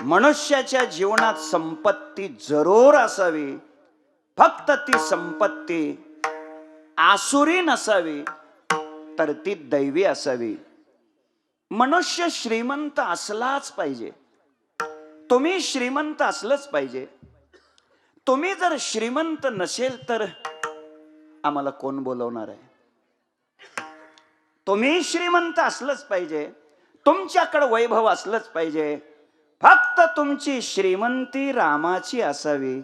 मनुष्याच्या जीवनात संपत्ती जरूर असावी, फक्त ती संपत्ती आसुरी नसावी, तर ती दैवी असावी. मनुष्य श्रीमंत असलाच पाहिजे. तुम्ही श्रीमंत असलंच पाहिजे. तुम्ही जर श्रीमंत नसेल तर आम्हाला कोण बोलवणार आहे? तुम्ही श्रीमंत असलंच पाहिजे, तुमच्याकडे वैभव असलंच पाहिजे. फक्त तुमची श्रीमंती रामाची असावी,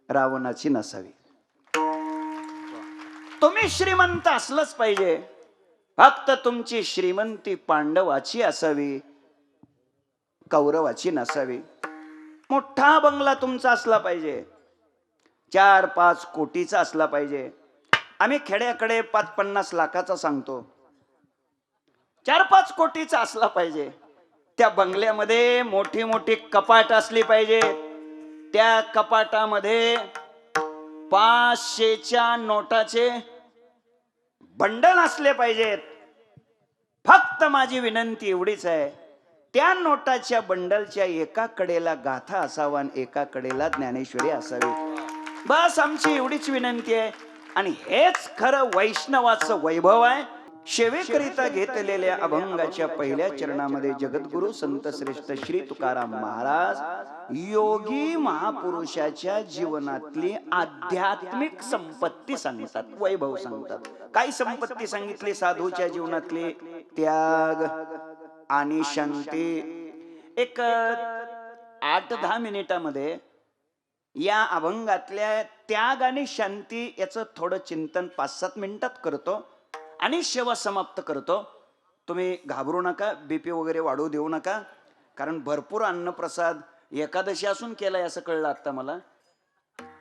रावणाची नसावी. तुम्ही श्रीमंत असलंच पाहिजे, फक्त तुमची श्रीमंती पांडवाची असावी, कौरवाची नसावी. मोठा बंगला तुमचा असला पाहिजे, 4-5 कोटीचा असला पाहिजे. आम्ही खेड्याकडे 5-50 लाखाचा सांगतो. 4-5 कोटीचा असला पाहिजे. त्या बंगल्यामध्ये मोठी मोठी कपाट असली पाहिजे. त्या कपाटामध्ये 500च्या नोटाचे बंडल असले पाहिजेत. फक्त माझी विनंती एवढीच आहे, त्या नोटाच्या बंडलच्या एका कडेला गाथा असावा आणि एका कडेला ज्ञानेश्वरी असावी. बस आमची एवढीच विनंती आहे. आणि हेच खरं वैष्णवाचं वैभव आहे. सेवेकरिता घेतलेल्या अभंगाच्या पहिल्या चरणामध्ये जगद्गुरु संत श्रेष्ठ श्री तुकाराम महाराज योगी महापुरुषाच्या जीवनातली आध्यात्मिक संपत्ती सांगतात, वैभव सांगतात. काय संपत्ती सांगितली? साधूच्या जीवनातली त्याग आणि शांती. एक 8-10 मिनिटामध्ये या अभंगातल्या त्याग आणि शांती याचं थोडं चिंतन 5-7 मिनिटात करतो आणि सेवा समाप्त करतो. तुम्ही घाबरू नका, बीपी वगैरे वाढवू देऊ नका, कारण भरपूर अन्नप्रसाद एकादशी असून केलाय असं कळलं आता मला.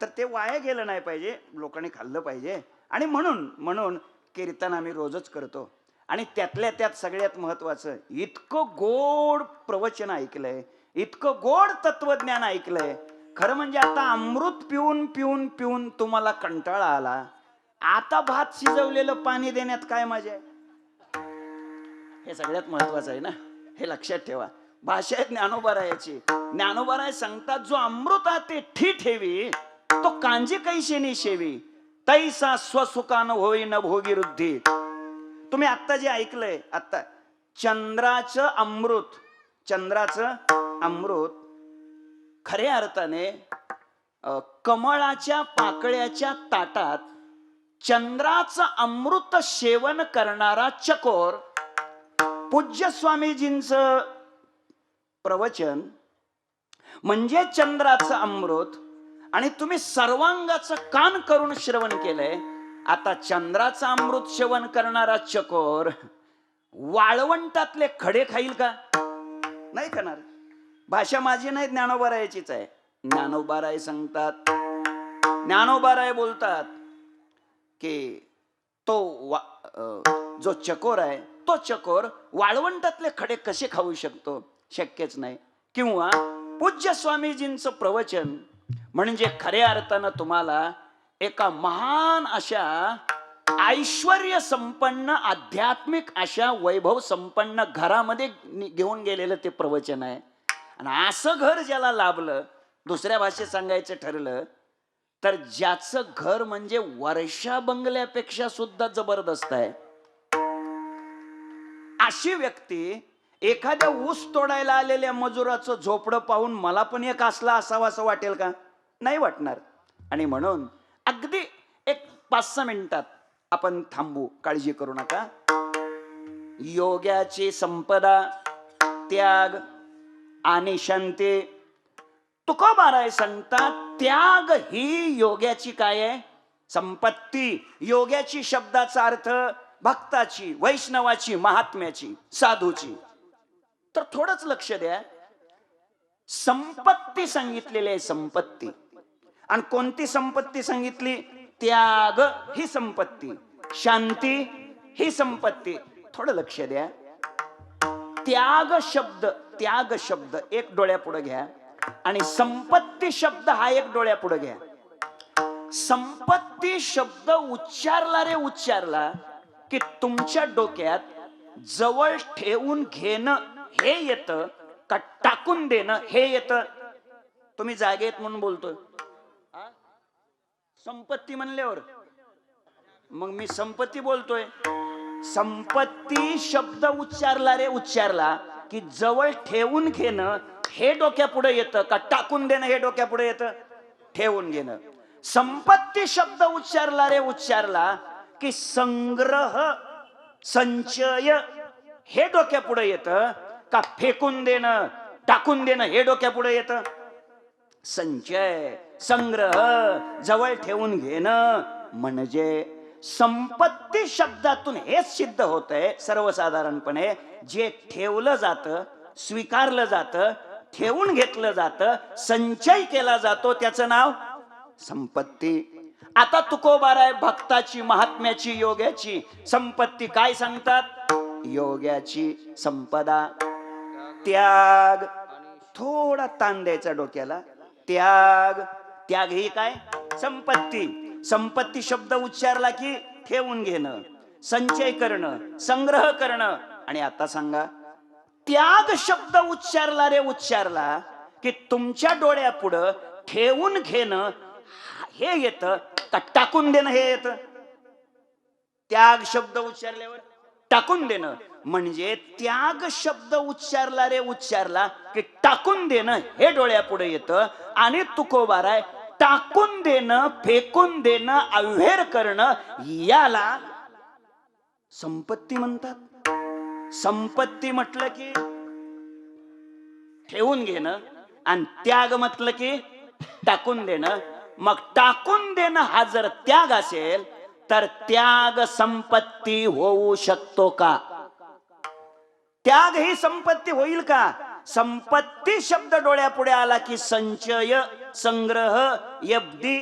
तर ते वाया गेलं नाही पाहिजे, लोकांनी खाल्लं पाहिजे. आणि म्हणून कीर्तन आम्ही रोजच करतो. आणि त्यातल्या त्यात सगळ्यात महत्वाचं, इतकं गोड प्रवचन ऐकलंय, इतकं गोड तत्वज्ञान ऐकलंय. खरं म्हणजे आता अमृत पिऊन पिऊन पिऊन तुम्हाला कंटाळा आला, आता भात शिजवलेलं पाणी देण्यात काय मजा आहे? हे सगळ्यात महत्वाचं आहे ना, हे लक्षात ठेवा. भाषा आहे ज्ञानोबारायाची. ज्ञानोबाराय सांगतात, जो अमृत आहे ते ठी ठेवी, तो कांजी कैशेनी शेवी, तैसा स्वसुकान होई न भोगी रुद्धी. तुम्ही आत्ता जे ऐकलंय, आत्ता चंद्राचं अमृत खऱ्या अर्थाने कमळाच्या पाकळ्याच्या ताटात चंद्राचं अमृत सेवन करणारा चकोर. पूज्य स्वामीजींचं प्रवचन म्हणजे चंद्राचं अमृत. आणि तुम्ही सर्वांगाचं कान करून श्रवण केलंय. आता चंद्राचं अमृत सेवन करणारा चकोर वाळवंटातले खडे खाईल का? नाही खाणार. भाषा माझी नाही, ज्ञानोबारायाचीच आहे. ज्ञानोबाराय सांगतात, ज्ञानोबाराय बोलतात की तो जो चकोर आहे, तो चकोर वाळवंटातले खडे कसे खाऊ शकतो? शक्यच नाही. किंवा पूज्य स्वामीजींचं प्रवचन म्हणजे खऱ्या अर्थानं तुम्हाला एका महान अशा ऐश्वर्य संपन्न, आध्यात्मिक अशा वैभव संपन्न घरामध्ये घेऊन गेलेलं ते प्रवचन आहे. आणि असं घर ज्याला लाभलं, दुसऱ्या भाषेत सांगायचं ठरलं तर ज्याचं घर म्हणजे वर्षा बंगल्यापेक्षा सुद्धा जबरदस्त आहे, अशी व्यक्ती एखाद्या ऊस तोडायला आलेल्या मजुराचं झोपडं पाहून मला पण एक असला असावा असं वाटेल का? नाही वाटणार. आणि म्हणून अगदी एक 5-6 मिनिटात आपण थांबू, काळजी करू नका. योग्याची संपदा, त्याग आणि शांती. तुकोबाराय सांगतात, त्याग ही योग्याची काय आहे? संपत्ती. योग्याची शब्दाचा अर्थ भक्ताची, वैष्णवाची, महात्म्याची, साधूची. तर थोडंच लक्ष द्या. संपत्ती सांगितलेली आहे, संपत्ती. आणि कोणती संपत्ती सांगितली? त्याग ही संपत्ती, शांती ही संपत्ती. थोडं लक्ष द्या. त्याग शब्द एक डोळ्यापुढे घ्या आणि संपत्ती शब्द हा एक डोळ्यापुढे घ्या. संपत्ती शब्द उच्चारला की तुमच्या डोक्यात जवळ ठेवून घेणं हे येतं, का टाकून देणं हे येतं? तुम्ही जागेत म्हणून बोलतोय. संपत्ती म्हणल्यावर मग मी संपत्ती बोलतोय. संपत्ती शब्द उच्चारला रे उच्चारला की जवळ ठेवून घेणं हे डोक्या पुढे येतं का टाकून देणं हे डोक्या पुढे येतं? ठेवून घेणं. संपत्ती शब्द उच्चारला रे उच्चारला की संग्रह संचय हे डोक्या पुढे येतं का फेकून देणं टाकून देणं हे डोक्या पुढे येतं? संचय संग्रह जवळ ठेवून घेणं म्हणजे संपत्ती शब्दातून हेच सिद्ध होतंय सर्वसाधारणपणे जे ठेवलं जातं स्वीकारलं जातं ठेवून घेतलं जातं संचय केला जातो त्याचं नाव संपत्ती. आता तुकोबाराय भक्ताची महात्म्याची योग्याची संपत्ती काय सांगतात? योग्याची संपदा त्याग. थोडा ताण द्यायचा डोक्याला. त्याग त्याग ही काय? संपत्ती. संपत्ती शब्द उच्चारला की ठेवून घेणं संचय करणं संग्रह करणं. आणि आता सांगा त्याग शब्द उच्चारला रे उच्चारला की तुमच्या डोळ्यापुढं ठेवून घेणं हे येतं का टाकून देणं हे येतं? त्याग शब्द उच्चारल्यावर टाकून देणं म्हणजे त्याग शब्द उच्चारला रे उच्चारला की टाकून देणं हे डोळ्यापुढे येतं. आणि तुकोबाराय टाकून देणं फेकून देणं अव्हेर करणं याला संपत्ती म्हणतात. संपत्ती म्हटलं की ठेवून घेणं आणि त्याग म्हटलं की टाकून देणं. मग टाकून देणं हा जर त्याग असेल तर त्याग संपत्ती होऊ शकतो का? त्याग ही संपत्ती होईल का? संपत्ती शब्द डोळ्यापुढे आला की संचय संग्रह यब्दी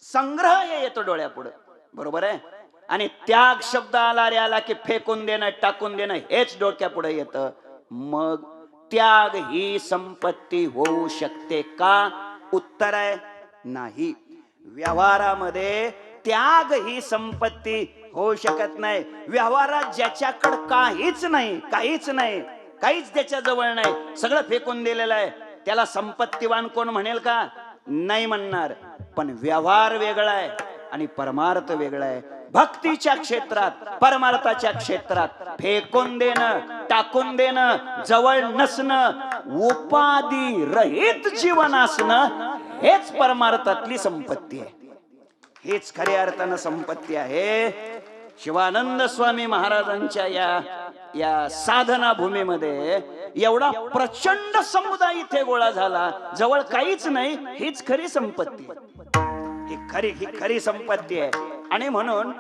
संग्रह हे येतो डोळ्यापुढे बरोबर आहे. आणि त्याग शब्द आला रे आला की फेकून देणं टाकून देणं हेच डोक्यापुढे येतं. मग त्याग ही संपत्ती होऊ शकते का? उत्तर आहे नाही. व्यवहारामध्ये त्याग ही संपत्ती होऊ शकत नाही. व्यवहारात ज्याच्याकडे काहीच नाही काहीच त्याच्या जवळ नाही सगळं फेकून दिलेलं आहे त्याला संपत्तीवान कोण म्हणेल का? नाही म्हणणार. पण व्यवहार वेगळा आहे आणि परमार्थ वेगळा आहे. भक्तीच्या क्षेत्रात परमार्थाच्या क्षेत्रात फेकून देणं टाकून देणं जवळ नसणं उपाधी रहित जीवन असणं हेच परमार्थातली संपत्ती आहे. हेच खऱ्या अर्थानं संपत्ती आहे. शिवानंद स्वामी महाराजांच्या या साधना भूमीमध्ये एवढा प्रचंड समुदाय इथे गोळा झाला. जवळ काहीच नाही हीच खरी संपत्ती. ही खरी संपत्ती आहे. आणि म्हणून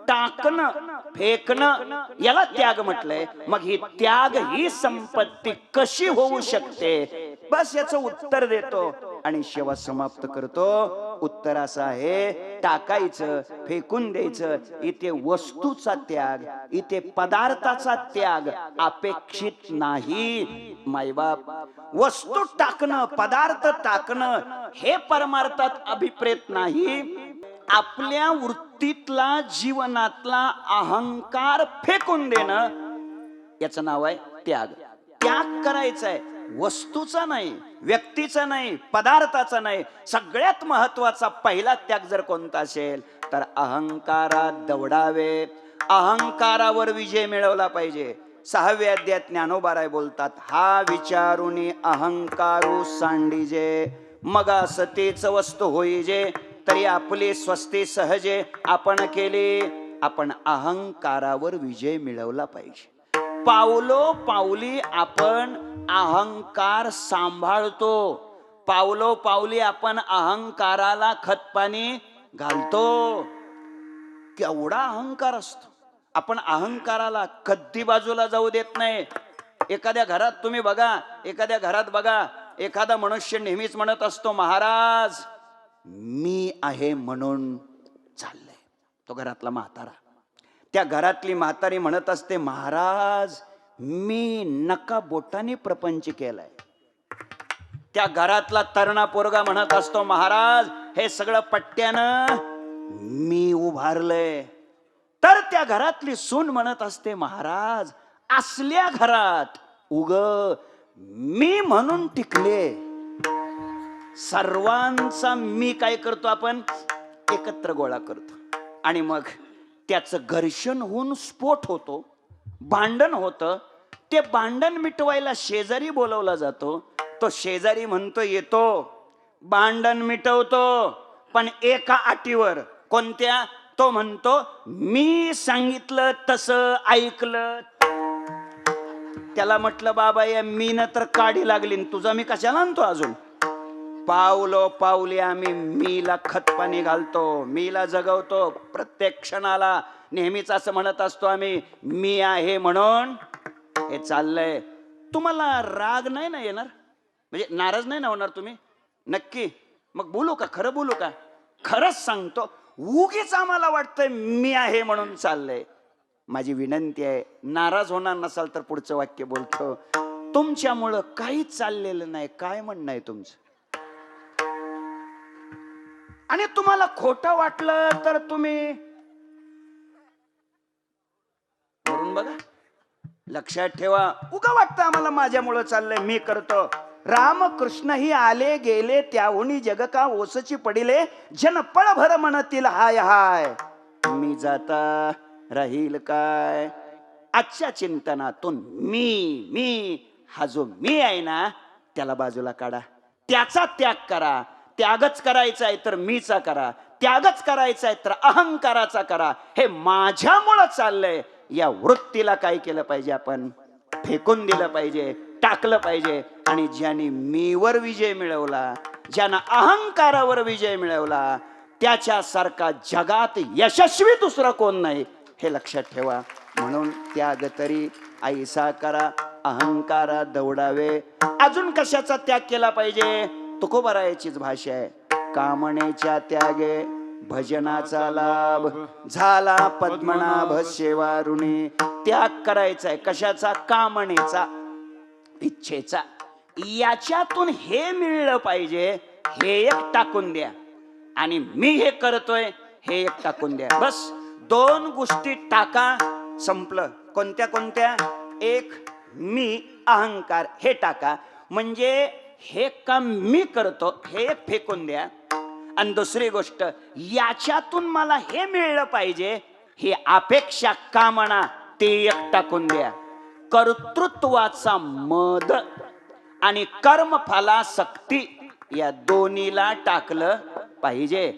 टाकणं फेकणं याला त्याग म्हटलंय. मग ही त्याग ही संपत्ती कशी होऊ शकते? बस याचं उत्तर देतो आणि शेवट समाप्त करतो. उत्तर असं आहे टाकायचं फेकून द्यायचं. इथे वस्तूचा त्याग इथे पदार्थाचा त्याग अपेक्षित नाही. मायबाप वस्तू टाकणं पदार्थ टाकणं हे परमार्थात अभिप्रेत नाही. आपल्या वृत्तीतला जीवनातला अहंकार फेकून देणं याचं नाव आहे त्याग. त्याग करायचा आहे वस्तूचा नाही व्यक्तीचा नाही पदार्थाचा नाही. सगळ्यात महत्वाचा पहिला त्याग जर कोणता असेल तर अहंकारात दौडावे. अहंकारावर विजय मिळवला पाहिजे. 6व्या अध्यायात ज्ञानोबाराय बोलतात हा विचारुनी अहंकारू सांडीजे मगा सतेच वस्तू होईजे तरी आपली स्वस्ती सहजे आपण केले. आपण अहंकारावर विजय मिळवला पाहिजे. पावलो पावली आपण अहंकार सांभाळतो. पावलो पावली आपण अहंकाराला खतपाणी घालतो. केवढा अहंकार असतो. आपण अहंकाराला कधी बाजूला जाऊ देत नाही. एखाद्या घरात तुम्ही बघा एखाद्या घरात बघा एखादा मनुष्य नेहमीच म्हणत असतो महाराज मी आहे म्हणून चाललंय. तो घरातला म्हातारा त्या घरातली म्हातारी म्हणत असते महाराज मी नका बोटाने प्रपंच केलाय. त्या घरातला तरुणा पोरगा म्हणत असतो महाराज हे सगळं पट्ट्यानं मी उभारलंय. तर त्या घरातली सून म्हणत असते महाराज असल्या घरात उग मी म्हणून टिकले. सर्वांचा मी काय करतो, आपण एकत्र गोळा करतो आणि मग त्याचं घर्षण होऊन स्फोट होतो, भांडण होतं. ते भांडण मिटवायला शेजारी बोलवला जातो. तो शेजारी म्हणतो येतो, भांडण मिटवतो, पण एका अटीवर. कोणत्या? तो म्हणतो मी सांगितलं तसं ऐकलं. त्याला म्हटलं बाबा या मीनं तर काढी लागली, तुझा मी कशाला आणतो अजून. पावलो पावली आम्ही मीला खतपाणी घालतो, मीला जगवतो. प्रत्येक क्षणाला नेहमीच असं म्हणत असतो आम्ही, मी आहे म्हणून हे चाललंय. तुम्हाला राग नाही ना येणार, म्हणजे नाराज नाही ना होणार तुम्ही? नक्की. मग बोलू का, खरं बोलू का? खरंच सांगतो, उगीच आम्हाला वाटतंय मी आहे म्हणून चाललंय. माझी विनंती आहे, नाराज होणार नसाल तर पुढचं वाक्य बोलतो. तुमच्यामुळं काहीच चाललेलं नाही. काय म्हणणं आहे तुमचं? आणि तुम्हाला खोटं वाटलं तर तुम्ही करून बघा. लक्षात ठेवा, उगा वाटतं आम्हाला माझ्यामुळं चाललंय, मी करतो. रामकृष्ण ही आले गेले त्याहुनी जग का ओसची पडिले, जन पळभर म्हणतील हाय हाय, मी जाता राहील काय. आजच्या चिंतनातून मी मी हा जो मी आहे ना, त्याला बाजूला काढा. त्याचा त्याग करा. त्यागच करायचा आहे तर मीचा करा, त्यागच करायचा आहे तर अहंकाराचा करा. हे माझ्यामुळं चाललंय या वृत्तीला काय केलं पाहिजे, आपण फेकून दिलं पाहिजे, टाकलं पाहिजे. आणि ज्याने मीवर विजय मिळवला, ज्यानं अहंकारावर विजय मिळवला, त्याच्यासारखा जगात यशस्वी दुसरा कोण नाही, हे लक्षात ठेवा. म्हणून त्याग तरी ऐसा करा, अहंकारा दौडावे. अजून कशाचा त्याग केला पाहिजे? तुकोबारायाचीच भाषा आहे. कामनेच्या त्यागे भजनाचा लाभ, झाला पद्मनाभ सेवा ऋणी. त्याग करायचा आहे कशाचा? कामनेचा, इच्छेचा. याच्यातून हे मिळलं पाहिजे, हे एक टाकून द्या. आणि मी हे करतोय हे एक टाकून द्या. बस दोन गोष्टी टाका, संपलं. कोणत्या कोणत्या? एक मी, अहंकार, हे टाका. म्हणजे हे काम मी करतो हे फेकून द्या. आणि दुसरी गोष्ट, याच्यातून मला हे मिळलं पाहिजे, ही अपेक्षा, कामना, ते एक टाकून द्या. कर्तृत्वाचा मद आणि कर्मफलासक्ती या दोन्हीला टाकलं पाहिजे.